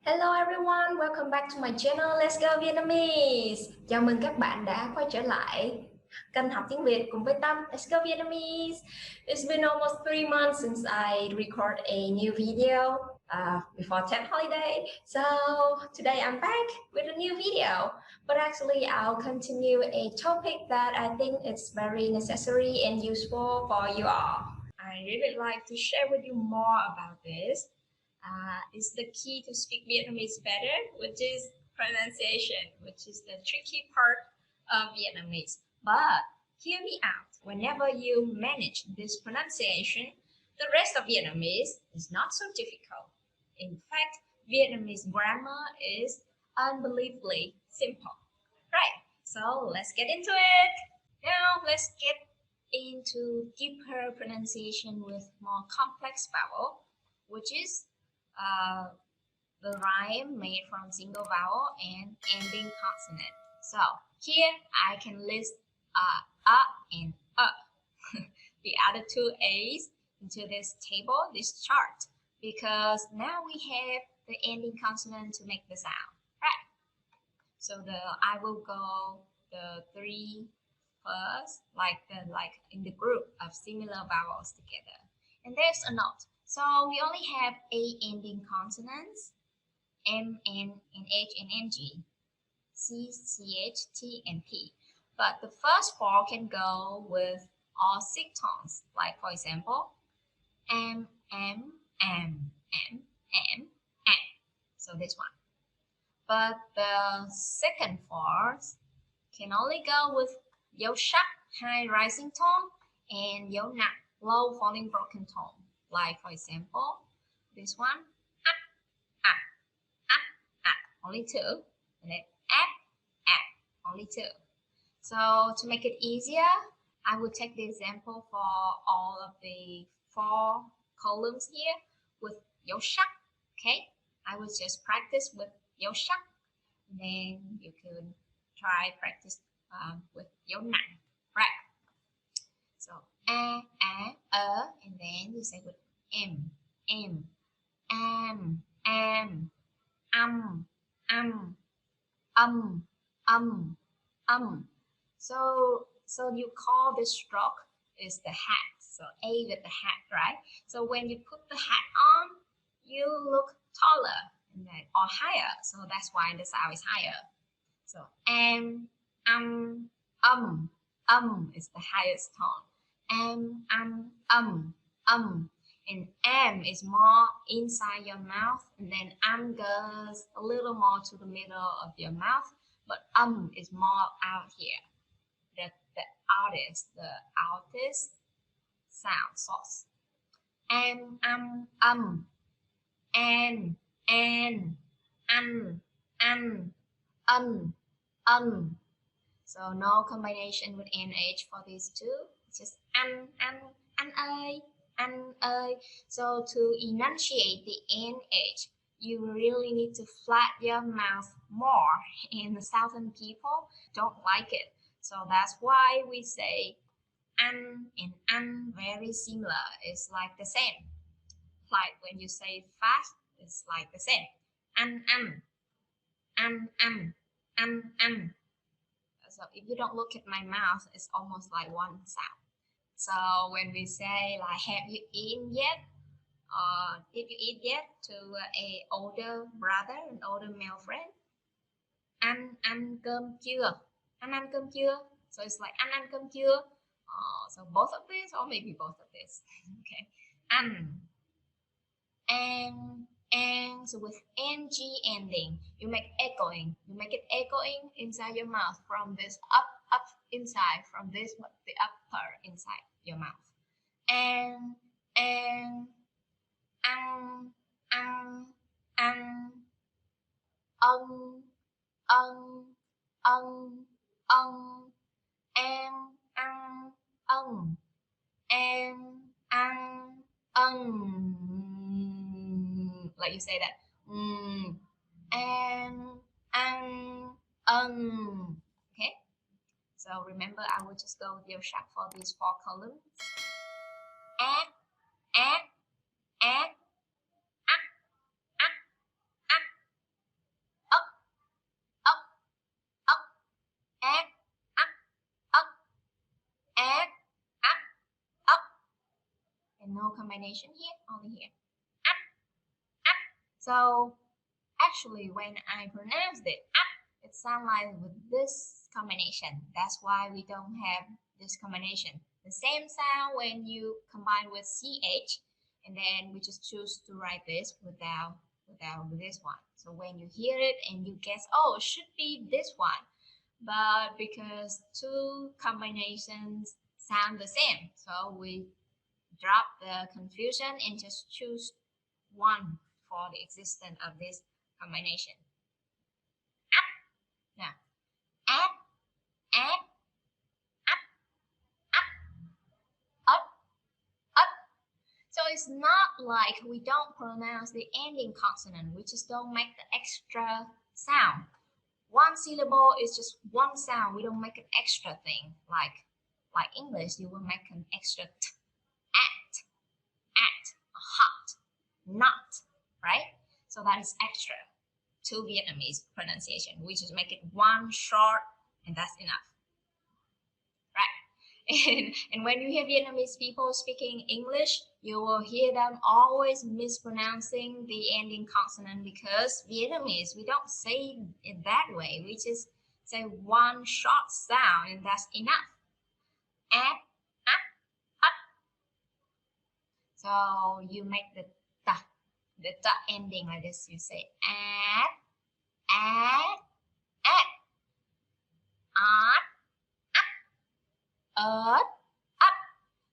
Hello everyone, welcome back to my channel Let's Go Vietnamese. Chào mừng các bạn đã quay trở lại kênh học tiếng Việt cùng với Tâm. Let's Go Vietnamese. It's been almost 3 months since I record a new video before 10th holiday. So today I'm back with a new video. But actually I'll continue a topic that I think it's very necessary and useful for you all. I really like to share with you more about this. Is the key to speak Vietnamese better, which is pronunciation, which is the tricky part of Vietnamese. But hear me out, whenever you manage this pronunciation, the rest of Vietnamese is not so difficult. In fact, Vietnamese grammar is unbelievably simple. Right, so let's get into it. Now let's get into deeper pronunciation with more complex vowel, which is the rhyme made from single vowel and ending consonant. So here I can list and the other two A's into this table, this chart, because now we have the ending consonant to make the sound, right? So I will go the three first, like in the group of similar vowels together. And there's a note. So we only have A ending consonants, M, N, and H, and NG, C, CH, T, and P. But the first four can go with all 6 tones, like for example, M, M, M, M, M, M. So this one. But the second four can only go with dấu sắc, high rising tone, and dấu nặng, low falling broken tone. Like for example, this one, only 2, and then only 2. So to make it easier, I will take the example for all of the 4 columns here with dấu sắc. Okay, I will just practice with dấu sắc, and then you can try practice with dấu nặng, right? So and then you say with M, am, So you call this stroke is the hat. So A with the hat, right? So when you put the hat on, you look taller or higher. So that's why the sound is higher. So is the highest tone. And M is more inside your mouth, and then goes a little more to the middle of your mouth, but is more out here. The outest sound source. So no combination with NH for these two. It's just ơi. So to enunciate the NH, you really need to flat your mouth more, and the southern people don't like it. So that's why we say and very similar. It's like the same. Like when you say fast, it's like the same. So if you don't look at my mouth, it's almost like one sound. So when we say like have you eaten yet, or did you eat yet, to a older brother, an older male friend, ăn cơm chưa, ăn cơm chưa. So it's like ăn cơm chưa. So both of this, or maybe both of this. Okay, and so with ng ending, you make echoing. You make it echoing inside your mouth from this up inside, from this the upper inside your mouth. And like you say that okay. So remember, I will just go with your sharp for these 4 columns. and no combination here, only here. Up, up. So actually when I pronounce it up, it sounds like with this combination. That's why we don't have this combination. The same sound when you combine with CH, and then we just choose to write this without this one. So when you hear it and you guess, oh, it should be this one. But because two combinations sound the same, so we drop the confusion and just choose one for the existence of this combination. Up. Now, at, up, up, up. So it's not like we don't pronounce the ending consonant. We just don't make the extra sound. One syllable is just one sound. We don't make an extra thing. Like English, you will make an extra t. At, hot, not, right? So that is extra to Vietnamese pronunciation. We just make it one short and that's enough, right? And when you hear Vietnamese people speaking English, you will hear them always mispronouncing the ending consonant because Vietnamese, we don't say it that way. We just say one short sound and that's enough. At, up, up. So you make the t ending like this. You say at, up.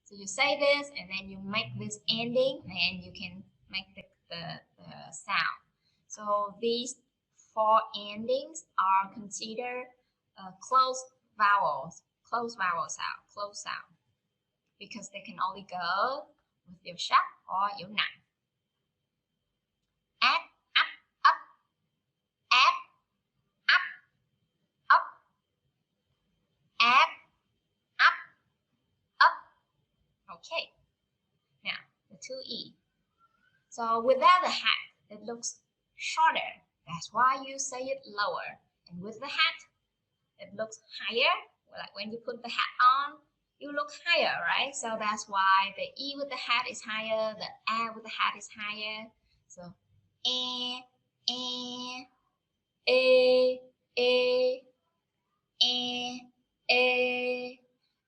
So you say this and then you make this ending and you can make the sound. So these four endings are considered closed vowel sound because they can only go with your sắc or your nặng. At, up, at, up, at, up. Okay. Now the 2E. So without the hat, it looks shorter. That's why you say it lower. And with the hat, it looks higher. Like when you put the hat on, you look higher, right? So that's why the E with the hat is higher, the A with the hat is higher. So E.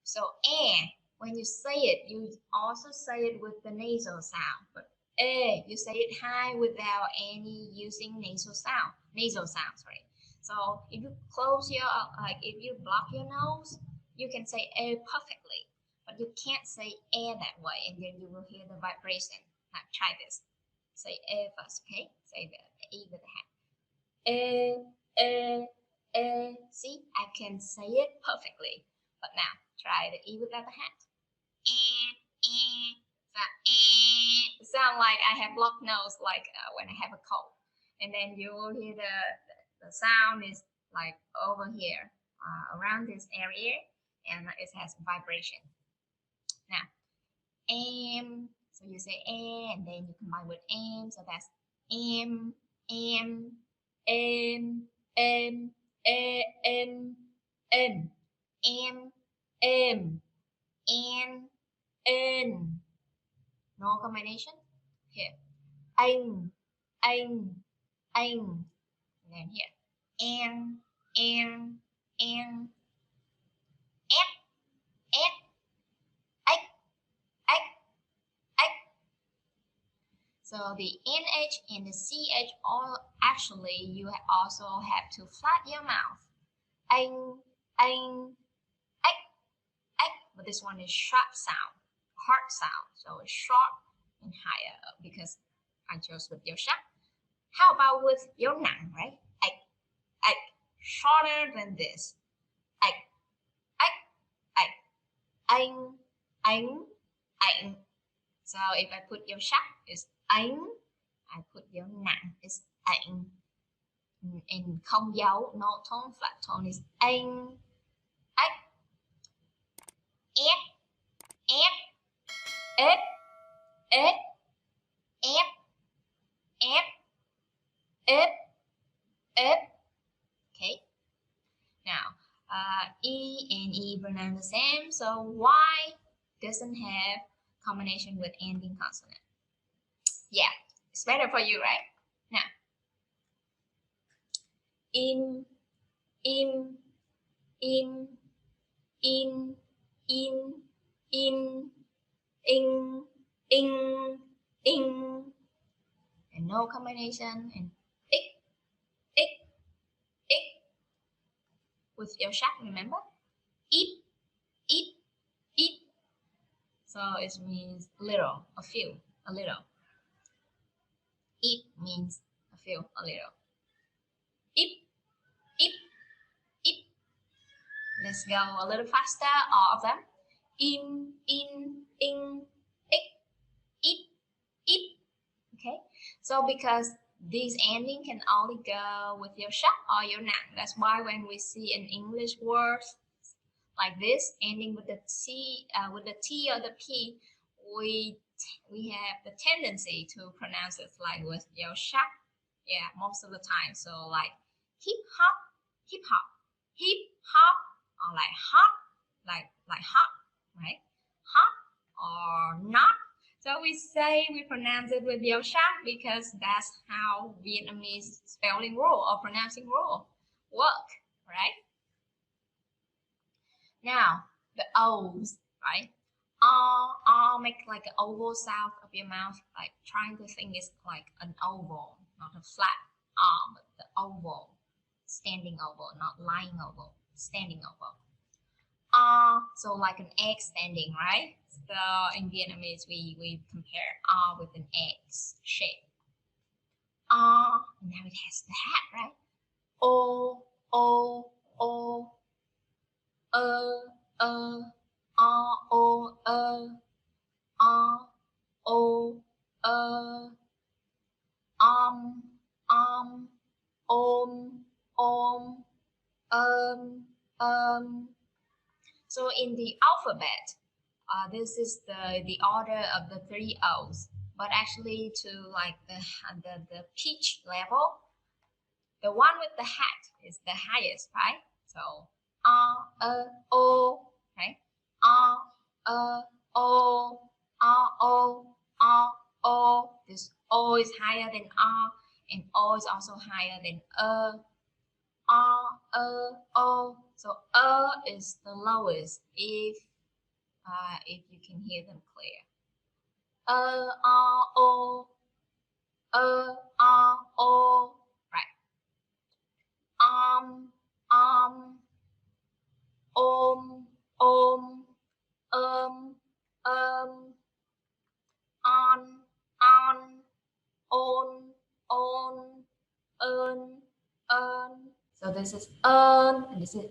So when you say it, you also say it with the nasal sound. But you say it high without any using nasal sound. Sorry. So if you close your, if you block your nose, you can say perfectly, but you can't say that way, and then you will hear the vibration. Now try this. Say first, okay? Say the E with the hat. See, I can say it perfectly, but now try the E without the hat. It sounds like I have blocked nose, like when I have a cold, and then you will hear the sound is like over here, around this area, and it has vibration. Now, so you say and then you combine with so that's and, no combination here. Anh, and then here. And, so the NH and the CH all actually you also have to flat your mouth. But this one is sharp sound, hard sound. So it's short and higher because I chose with your sắc. How about with your nặng, right? Shorter than this. Anh. So if I put your sắc is anh, I put your nặng is anh. And không dấu, no tone, flat tone is anh. Okay. Now, E and E pronounce the same. So Y doesn't have combination with ending consonant. Yeah, it's better for you, right? Now, in, in, in, in, in, in, in, and no combination, and ik, with your sharp, remember? Eat, eat, eat. So it means little, a few, a little. Eat means a few, a little. Eat, eat, eat. Let's go a little faster, all of them. In, ik, eat, eat. Okay, so because this ending can only go with your sharp or your nang. That's why when we see an English word like this, ending with the T, or the P, we have the tendency to pronounce it like with your sharp. Yeah, most of the time. So like hip hop, hip hop, hip hop, or like hop, like hop, right? Hop or not. So we pronounce it with your sharp because that's how Vietnamese spelling rule or pronouncing rule work, right? Now the O's, right? Make like an oval sound of your mouth, like trying to think it's like an oval, not a flat but the oval, standing oval, not lying oval, standing oval. So like an egg standing, right? So in Vietnamese, we compare with an X shape. Now it has the hat, right? O, O, O, O, O, O, O, om. So in the alphabet, this is the order of the 3 O's. But actually, to like the pitch level, the one with the hat is the highest, right? So O, right? O. This O is higher than R, and O is also higher than O. So is the lowest if you can hear them clear. O, right. Om, om, on, so this is and this is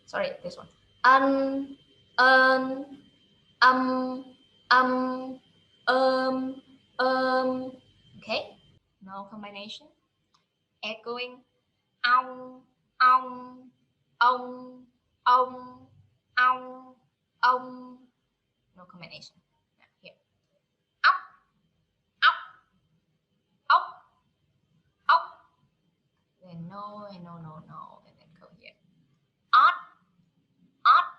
sorry, this one. Okay, no combination. Echoing. Ong, no combination. Here. Up, up. Then no, and no, and then go here. Ot, ot,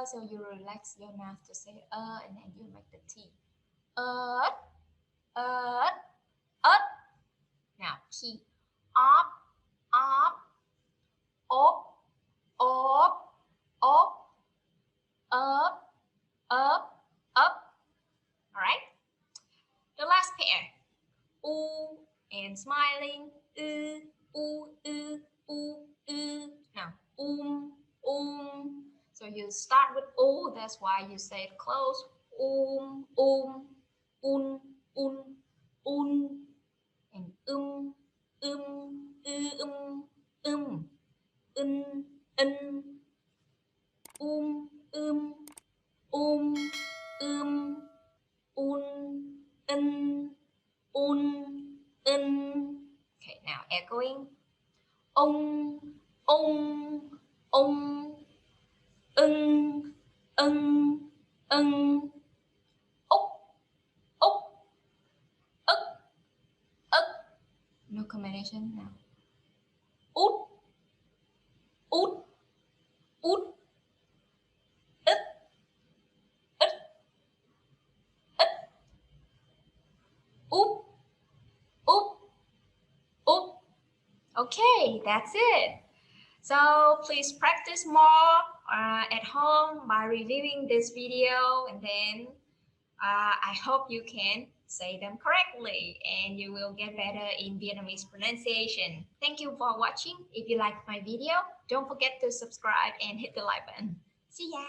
so you relax your mouth to say and then you make the T. Now P. Op, up. All right. The last pair. U and smiling. Now So you start with O. That's why you say it close. Un, and Okay, now echoing. Ung, uk, pronunciation now. Út, út, út. Ít, ít, ít. Úp, úp, úp. Okay, that's it. So please practice more at home by reviewing this video, and then I hope you can say them correctly and you will get better in Vietnamese pronunciation. Thank you for watching. If you like my video, don't forget to subscribe and hit the like button. See ya!